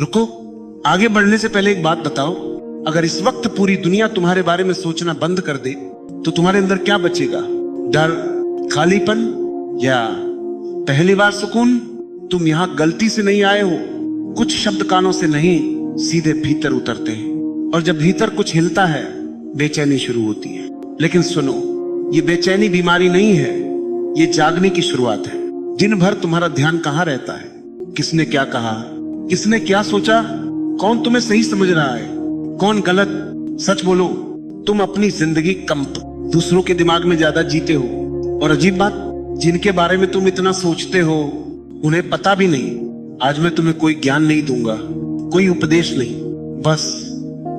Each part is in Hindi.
रुको, आगे बढ़ने से पहले एक बात बताओ, अगर इस वक्त पूरी दुनिया तुम्हारे बारे में सोचना बंद कर दे तो तुम्हारे अंदर क्या बचेगा? डर, खालीपन, या पहली बार सुकून? तुम यहाँ गलती से नहीं आए हो। कुछ शब्द कानों से नहीं सीधे भीतर उतरते हैं, और जब भीतर कुछ हिलता है बेचैनी शुरू होती है। लेकिन सुनो, ये बेचैनी बीमारी नहीं है, ये जागने की शुरुआत है। दिन भर तुम्हारा ध्यान कहाँ रहता है? किसने क्या कहा, किसने क्या सोचा, कौन तुम्हें सही समझ रहा है, कौन गलत? सच बोलो, तुम अपनी जिंदगी कम दूसरों के दिमाग में ज्यादा जीते हो। और अजीब बात, जिनके बारे में तुम इतना सोचते हो उन्हें पता भी नहीं। आज मैं तुम्हें कोई ज्ञान नहीं दूंगा, कोई उपदेश नहीं, बस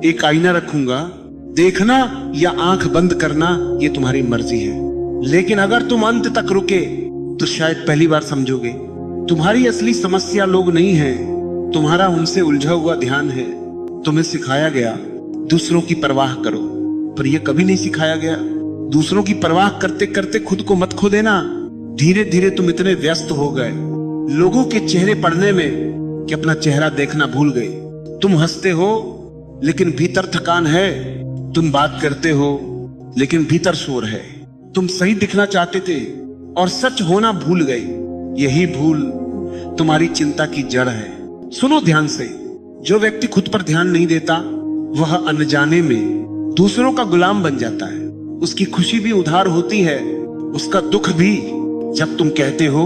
एक आईना रखूंगा। देखना या आंख बंद करना ये तुम्हारी मर्जी है। लेकिन अगर तुम अंत तक रुके तो शायद पहली बार समझोगे, तुम्हारी असली समस्या लोग नहीं है, तुम्हारा उनसे उलझा हुआ ध्यान है। तुम्हें सिखाया गया दूसरों की परवाह करो, पर यह कभी नहीं सिखाया गया दूसरों की परवाह करते करते खुद को मत खो देना। धीरे धीरे तुम इतने व्यस्त हो गए लोगों के चेहरे पढ़ने में कि अपना चेहरा देखना भूल गए। तुम हंसते हो लेकिन भीतर थकान है, तुम बात करते हो लेकिन भीतर शोर है। तुम सही दिखना चाहते थे और सच होना भूल गए। यही भूल तुम्हारी चिंता की जड़ है। सुनो ध्यान से, जो व्यक्ति खुद पर ध्यान नहीं देता वह अनजाने में दूसरों का गुलाम बन जाता है। उसकी खुशी भी उधार होती है, उसका दुख भी। जब तुम कहते हो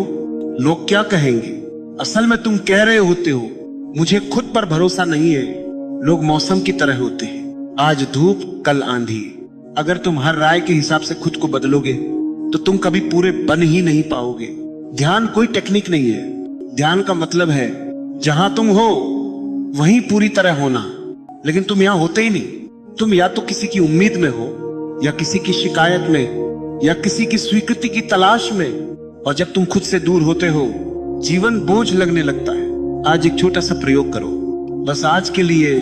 लोग क्या कहेंगे, असल में तुम कह रहे होते हो मुझे खुद पर भरोसा नहीं है। लोग मौसम की तरह होते हैं, आज धूप कल आंधी। अगर तुम हर राय के हिसाब से खुद को बदलोगे तो तुम कभी पूरे बन ही नहीं पाओगे। ध्यान कोई टेक्निक नहीं है, ध्यान का मतलब है जहां तुम हो वहीं पूरी तरह होना। लेकिन तुम यहां होते ही नहीं। तुम या तो किसी की उम्मीद में हो, या किसी की शिकायत में, या किसी की स्वीकृति की तलाश में। और जब तुम खुद से दूर होते हो जीवन बोझ लगने लगता है। आज एक छोटा सा प्रयोग करो, बस आज के लिए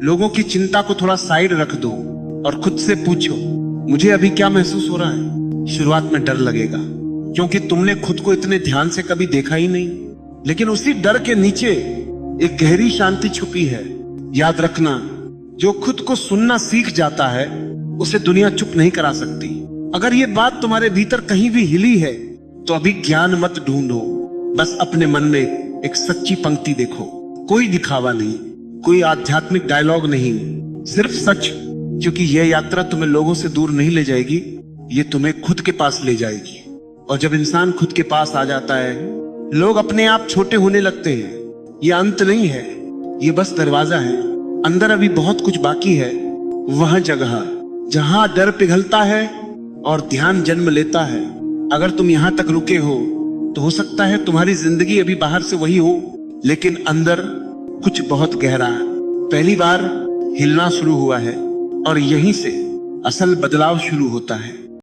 लोगों की चिंता को थोड़ा साइड रख दो और खुद से पूछो मुझे अभी क्या महसूस हो रहा है। शुरुआत में डर लगेगा क्योंकि तुमने खुद को इतने ध्यान से कभी देखा ही नहीं, लेकिन उसी डर के नीचे एक गहरी शांति छुपी है। याद रखना, जो खुद को सुनना सीख जाता है उसे दुनिया चुप नहीं करा सकती। अगर ये बात तुम्हारे भीतर कहीं भी हिली है तो अभी ज्ञान मत ढूंढो, बस अपने मन में एक सच्ची पंक्ति देखो। कोई दिखावा नहीं, कोई आध्यात्मिक डायलॉग नहीं, सिर्फ सच। क्योंकि यह यात्रा तुम्हें लोगों से दूर नहीं ले जाएगी, ये तुम्हें खुद के पास ले जाएगी। और जब इंसान खुद के पास आ जाता है लोग अपने आप छोटे होने लगते हैं। ये अंत नहीं है, ये बस दरवाजा है। अंदर अभी बहुत कुछ बाकी है। वह जगह जहां डर पिघलता है और ध्यान जन्म लेता है। अगर तुम यहां तक रुके हो तो हो सकता है तुम्हारी जिंदगी अभी बाहर से वही हो, लेकिन अंदर कुछ बहुत गहरा पहली बार हिलना शुरू हुआ है। और यहीं से असल बदलाव शुरू होता है।